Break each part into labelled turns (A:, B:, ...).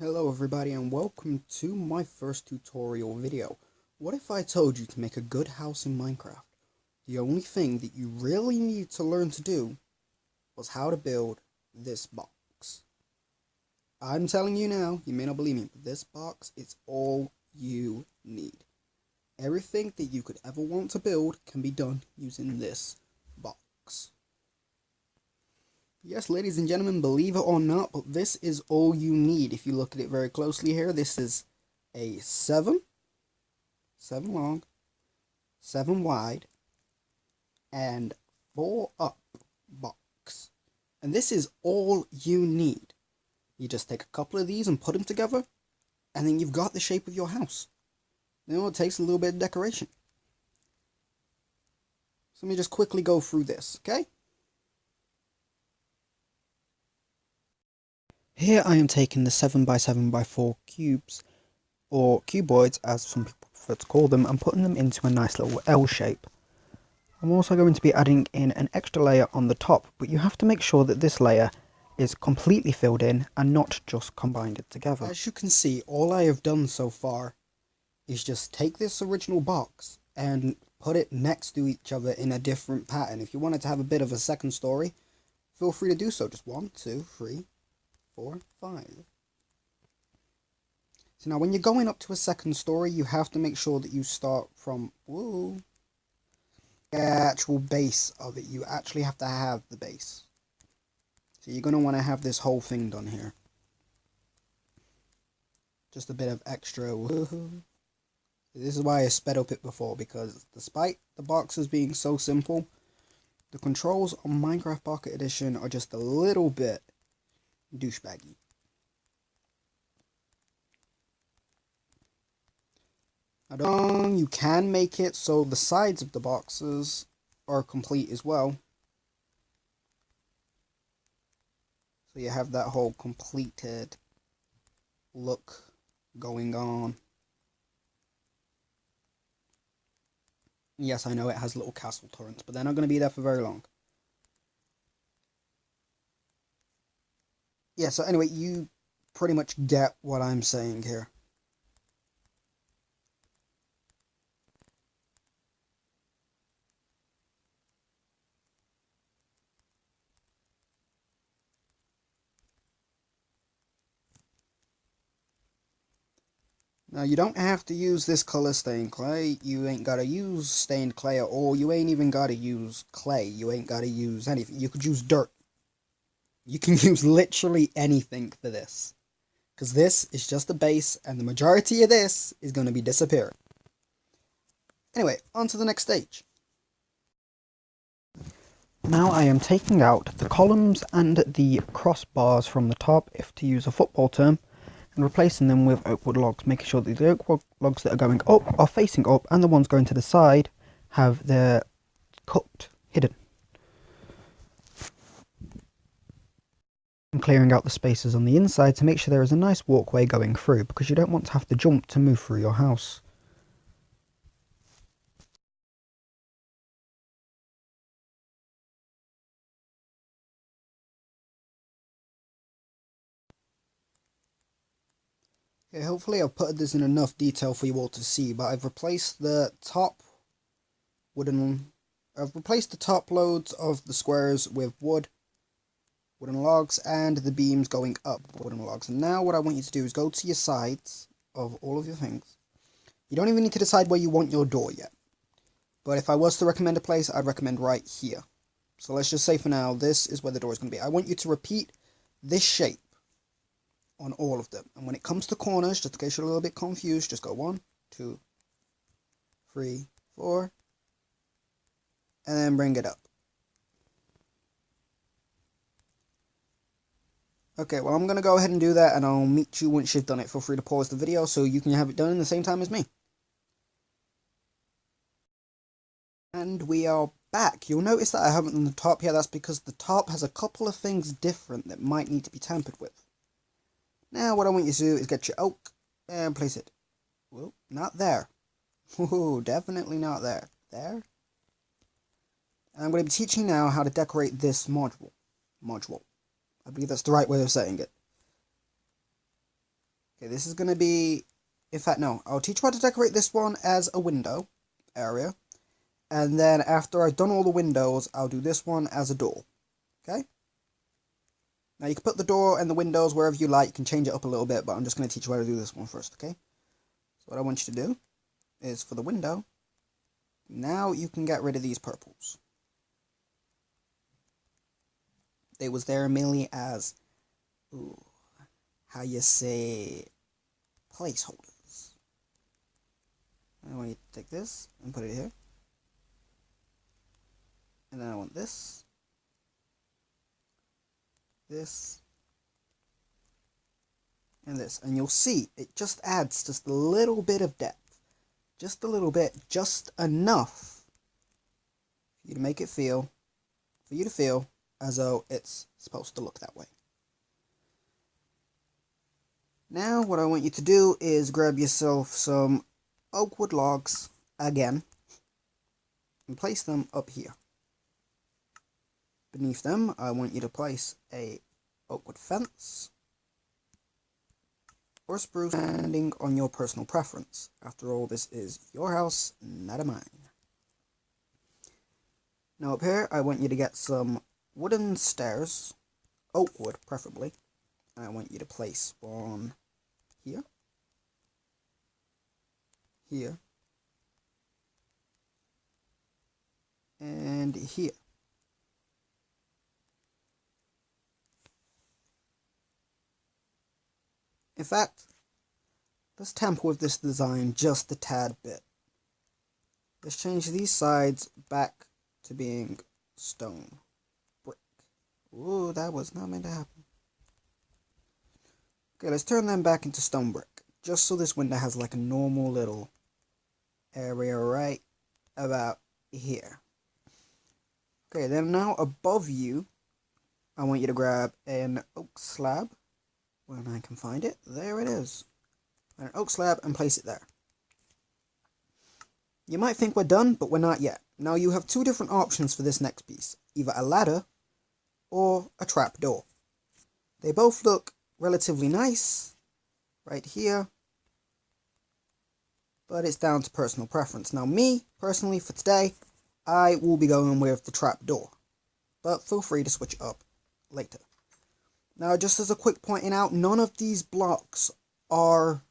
A: Hello everybody and welcome to my first tutorial video. What if I told you to make a good house in Minecraft? The only thing that you really need to learn to do was how to build this box. I'm telling you now, you may not believe me, but this box is all you need. Everything that you could ever want to build can be done using this box. Yes, ladies and gentlemen, believe it or not, but this is all you need. If you look at it very closely here, this is a 7 long, 7 wide, and 4 up box. And this is all you need. You just take a couple of these and put them together, and then you've got the shape of your house. Then it takes a little bit of decoration. So let me just quickly go through this, okay? Here I am taking the 7x7x4 cubes, or cuboids as some people prefer to call them, and putting them into a nice little L shape. I'm also going to be adding in an extra layer on the top, but you have to make sure that this layer is completely filled in and not just combined together. As you can see, all I have done so far is just take this original box and put it next to each other in a different pattern. If you wanted to have a bit of a second story, feel free to do so. Just 1, 2, 3, 4, 5. So now when you're going up to a second story, you have to make sure that you start from the actual base of it. You actually have to have the base. So you're going to want to have this whole thing done here. Just a bit of extra woohoo. This is why I sped up it before, because despite the boxes being so simple, the controls on Minecraft Pocket Edition are just a little bit douchebaggy. Now, you can make it so the sides of the boxes are complete as well. So you have that whole completed look going on. Yes, I know it has little castle turrets, but they're not going to be there for very long. Yeah, so anyway, you pretty much get what I'm saying here. Now, you don't have to use this color stained clay. You ain't gotta use stained clay at all. You ain't even gotta use clay. You ain't gotta use anything. You could use dirt. You can use literally anything for this. Because this is just a base, and the majority of this is going to be disappearing. Anyway, on to the next stage. Now I am taking out the columns and the crossbars from the top, if to use a football term, and replacing them with oak wood logs, making sure that the oak wood logs that are going up are facing up, and the ones going to the side have their cut hidden. I'm clearing out the spaces on the inside to make sure there is a nice walkway going through, because you don't want to have to jump to move through your house. Okay, hopefully I've put this in enough detail for you all to see, but I've replaced the top loads of the squares with wooden logs, and the beams going up wooden logs. And now what I want you to do is go to your sides of all of your things. You don't even need to decide where you want your door yet. But if I was to recommend a place, I'd recommend right here. So let's just say for now, this is where the door is going to be. I want you to repeat this shape on all of them. And when it comes to corners, just in case you're a little bit confused, just go 1, 2, 3, 4, and then bring it up. Okay, well I'm going to go ahead and do that, and I'll meet you once you've done it. Feel free to pause the video so you can have it done in the same time as me. And we are back. You'll notice that I haven't done the top here. That's because the top has a couple of things different that might need to be tampered with. Now what I want you to do is get your oak and place it. Well, not there. Ooh, definitely not there. There. And I'm going to be teaching now how to decorate this module. I believe that's the right way of saying it. Okay, this is going to be... In fact, no. I'll teach you how to decorate this one as a window area. And then after I've done all the windows, I'll do this one as a door. Okay? Now you can put the door and the windows wherever you like. You can change it up a little bit, but I'm just going to teach you how to do this one first, okay? So what I want you to do is for the window, now you can get rid of these purples. They was there merely as, ooh, how you say, placeholders. I want you to take this and put it here. And then I want this, this, and this. And you'll see, it just adds just a little bit of depth. Just a little bit, just enough for you to make it feel, as though it's supposed to look that way. Now what I want you to do is grab yourself some oak wood logs again and place them up here. Beneath them, I want you to place a oak wood fence or spruce, depending on your personal preference. After all, this is your house, not a mine. Now up here, I want you to get some wooden stairs, oak wood preferably, and I want you to place one here, here, and here. In fact, let's tamper with this design just a tad bit. Let's change these sides back to being stone brick. Ooh, that was not meant to happen. Okay, let's turn them back into stone brick, just so this window has like a normal little area right about here. Okay, then now above you, I want you to grab an oak slab. When I can find it, there it is. An oak slab and place it there. You might think we're done, but we're not yet. Now you have two different options for this next piece. Either a ladder or a trap door. They both look relatively nice right here, but it's down to personal preference. Now me, personally, for today, I will be going with the trap door, but feel free to switch it up later. Now, just as a quick pointing out, none of these blocks are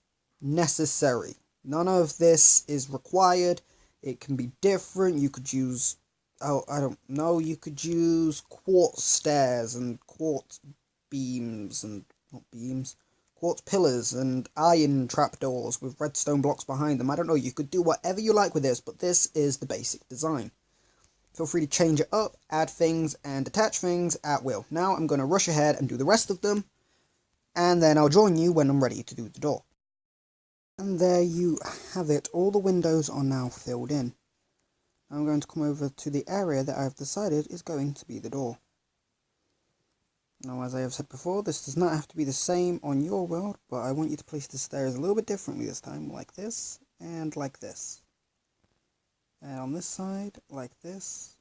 A: necessary. None of this is required. It can be different. You could use, oh, I don't know, you could use quartz stairs and quartz beams and, not beams, quartz pillars and iron trapdoors with redstone blocks behind them. I don't know, you could do whatever you like with this, but this is the basic design. Feel free to change it up, add things, and detach things at will. Now I'm going to rush ahead and do the rest of them, and then I'll join you when I'm ready to do the door. And there you have it. All the windows are now filled in. I'm going to come over to the area that I've decided is going to be the door. Now, as I have said before, this does not have to be the same on your world, but I want you to place the stairs a little bit differently this time, like this, and like this. And on this side, like this,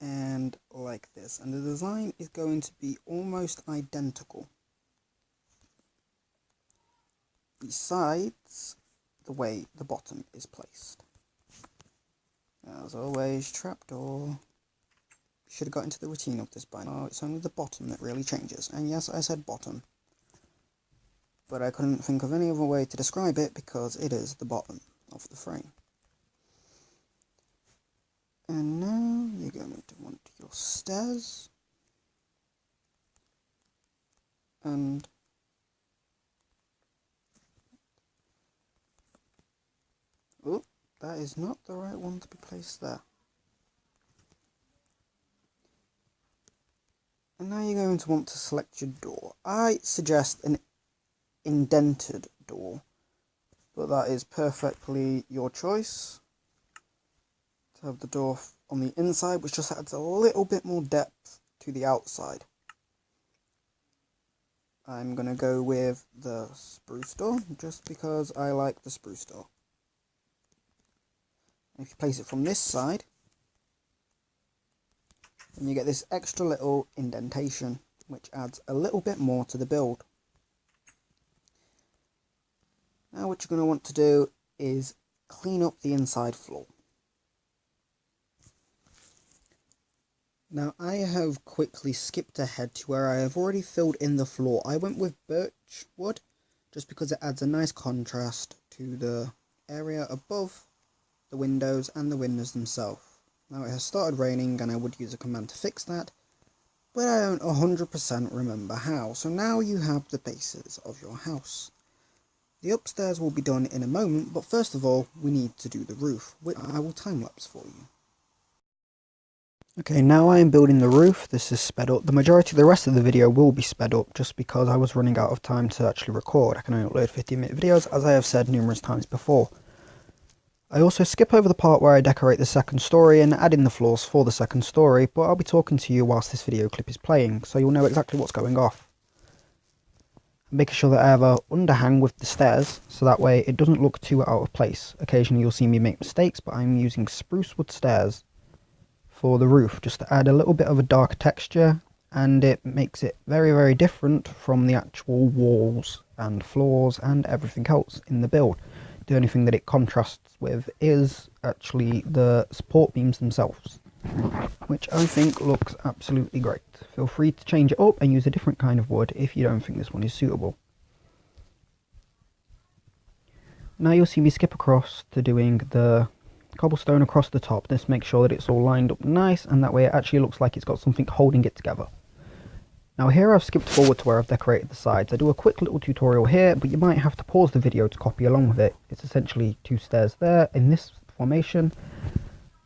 A: and like this. And the design is going to be almost identical, besides the way the bottom is placed. As always, trapdoor. Should have got into the routine of this by now. It's only the bottom that really changes. And yes, I said bottom. But I couldn't think of any other way to describe it because it is the bottom of the frame. And now you're going to want your stairs. And oh, that is not the right one to be placed there. And now you're going to want to select your door. I suggest an indented door, but that is perfectly your choice. To have the door on the inside, which just adds a little bit more depth to the outside. I'm going to go with the spruce door, just because I like the spruce door. If you place it from this side, then you get this extra little indentation, which adds a little bit more to the build. Now what you're going to want to do is clean up the inside floor. Now I have quickly skipped ahead to where I have already filled in the floor. I went with birch wood just because it adds a nice contrast to the area above the windows and the windows themselves. Now it has started raining and I would use a command to fix that, but I don't 100% remember how. So now you have the bases of your house. The upstairs will be done in a moment, but first of all we need to do the roof, which I will time lapse for you. Okay, now I am building the roof. This is sped up. The majority of the rest of the video will be sped up just because I was running out of time to actually record. I can only upload 15-minute videos, as I have said numerous times before. I also skip over the part where I decorate the second story and add in the floors for the second story, but I'll be talking to you whilst this video clip is playing, so you'll know exactly what's going off. I'm making sure that I have a underhang with the stairs, so that way it doesn't look too out of place. Occasionally you'll see me make mistakes, but I'm using spruce wood stairs for the roof just to add a little bit of a dark texture, and it makes it very different from the actual walls and floors and everything else in the build. The only thing that it contrasts with is actually the support beams themselves, which I think looks absolutely great. Feel free to change it up and use a different kind of wood if you don't think this one is suitable. Now you'll see me skip across to doing the cobblestone across the top. This makes sure that it's all lined up nice, and that way it actually looks like it's got something holding it together. Now here I've skipped forward to where I've decorated the sides. I do a quick little tutorial here, but you might have to pause the video to copy along with it. It's essentially 2 stairs there in this formation,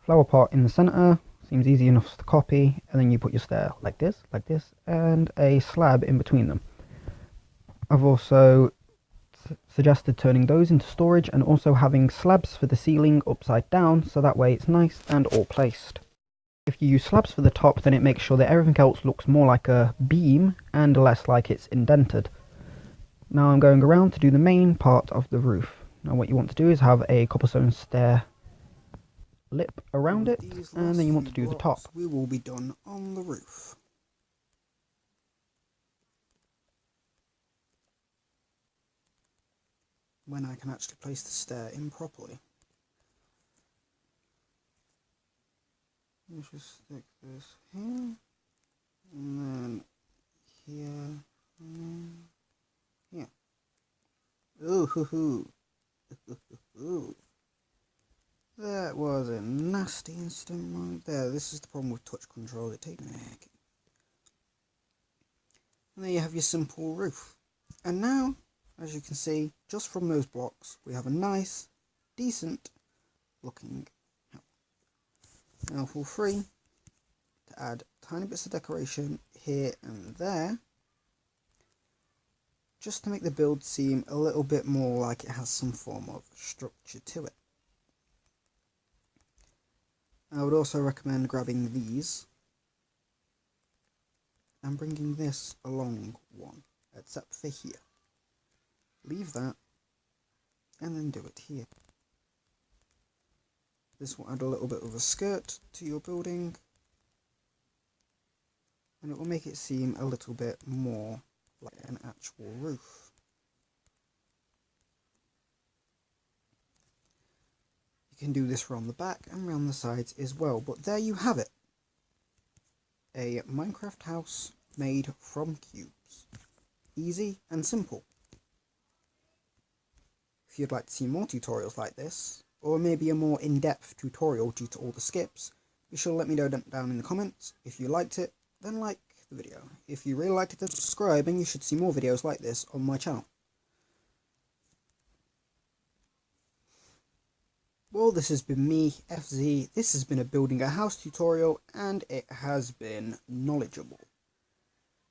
A: flower pot in the centre, seems easy enough to copy, and then you put your stair like this, and a slab in between them. I've also suggested turning those into storage and also having slabs for the ceiling upside down, so that way it's nice and all placed. If you use slabs for the top, then it makes sure that everything else looks more like a beam and less like it's indented. Now I'm going around to do the main part of the roof. Now what you want to do is have a cobblestone stair lip around it, and then you want to do the top.
B: We will be done on the roof. When I can actually place the stair in properly. Let's just stick this here, and then here, and then here. Ooh, hoo, hoo. Ooh. That was a nasty incident right there. This is the problem with touch control, it takes me a heck. And there you have your simple roof. And now, as you can see, just from those blocks, we have a nice, decent looking house. Now feel free to add tiny bits of decoration here and there, just to make the build seem a little bit more like it has some form of structure to it. I would also recommend grabbing these and bringing this along one, except for here. Leave that and then do it here. This will add a little bit of a skirt to your building, and it will make it seem a little bit more like an actual roof. You can do this around the back and around the sides as well, but there you have it. A Minecraft house made from cubes. Easy and simple. If you'd like to see more tutorials like this, or maybe a more in-depth tutorial due to all the skips, be sure to let me know down in the comments. If you liked it, then like the video. If you really liked it, then subscribe, and you should see more videos like this on my channel. Well, this has been me, FZ. This has been a building a house tutorial, and it has been knowledgeable.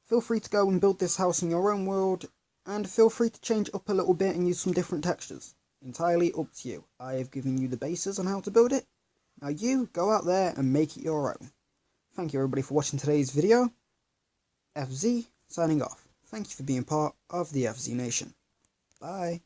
B: Feel free to go and build this house in your own world, and feel free to change it up a little bit and use some different textures. Entirely up to you. I have given you the basis on how to build it. Now you go out there and make it your own. Thank you everybody for watching today's video. FZ signing off. Thank you for being part of the FZ Nation. Bye.